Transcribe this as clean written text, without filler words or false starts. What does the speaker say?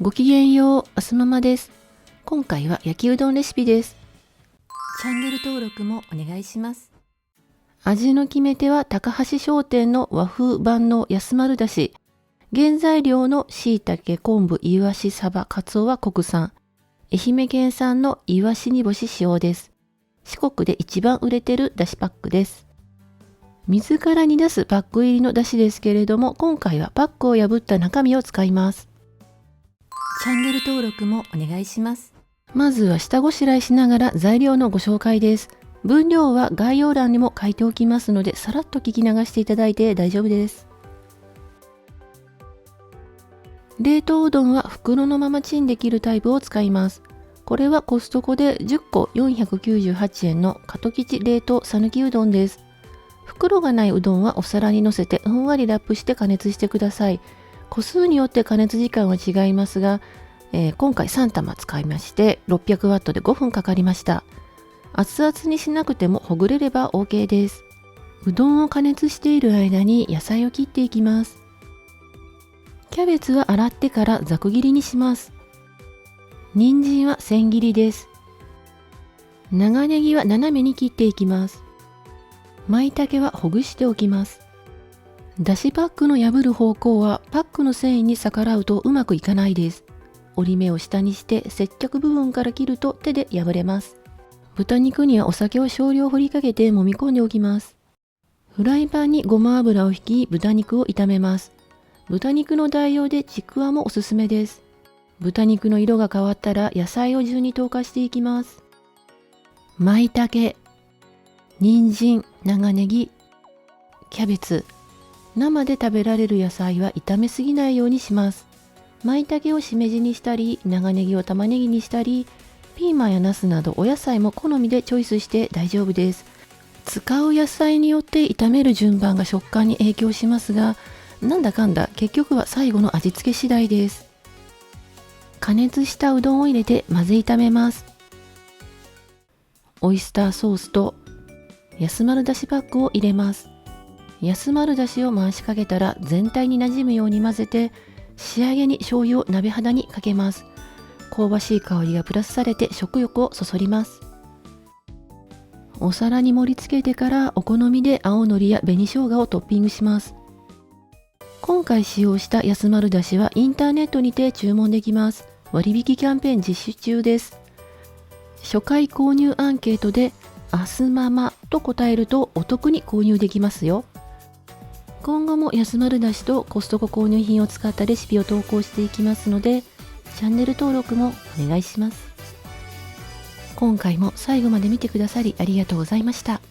ごきげんよう、あすままです。今回は焼きうどんレシピです。チャンネル登録もお願いします。味の決め手は高橋商店の和風万能安丸だし。原材料の椎茸、昆布、イワシ、サバ、カツオは国産。愛媛県産のイワシ煮干し使用です。四国で一番売れてるだしパックです。水から煮出すパック入りのだしですけれども、今回はパックを破った中身を使います。チャンネル登録もお願いします。まずは下ごしらえしながら材料のご紹介です。分量は概要欄にも書いておきますので、さらっと聞き流していただいて大丈夫です。冷凍うどんは袋のままチンできるタイプを使います。これはコストコで10個498円の加藤吉冷凍さぬきうどんです。袋がないうどんはお皿にのせてふんわりラップして加熱してください。個数によって加熱時間は違いますが、今回3玉使いまして600ワットで5分かかりました。熱々にしなくてもほぐれれば OK です。うどんを加熱している間に野菜を切っていきます。キャベツは洗ってからざく切りにします。人参は千切りです。長ネギは斜めに切っていきます。舞茸はほぐしておきます。だしパックの破る方向はパックの繊維に逆らうとうまくいかないです。折り目を下にして接着部分から切ると手で破れます。豚肉にはお酒を少量振りかけて揉み込んでおきます。フライパンにごま油を引き豚肉を炒めます。豚肉の代用でちくわもおすすめです。豚肉の色が変わったら野菜を順に投下していきます。舞茸、人参、長ネギ、キャベツ。生で食べられる野菜は炒めすぎないようにします。舞茸をしめじにしたり、長ネギを玉ねぎにしたり、ピーマンやナスなどお野菜も好みでチョイスして大丈夫です。使う野菜によって炒める順番が食感に影響しますが、なんだかんだ結局は最後の味付け次第です。加熱したうどんを入れて混ぜ炒めます。オイスターソースと安丸だしパックを入れます。安丸だしを回しかけたら全体になじむように混ぜて、仕上げに醤油を鍋肌にかけます。香ばしい香りがプラスされて食欲をそそります。お皿に盛り付けてからお好みで青のりや紅生姜をトッピングします。今回使用した安丸だしはインターネットにて注文できます。割引キャンペーン実施中です。初回購入アンケートであすままと答えるとお得に購入できますよ。今後も安丸だしとコストコ購入品を使ったレシピを投稿していきますので、チャンネル登録もお願いします。今回も最後まで見てくださりありがとうございました。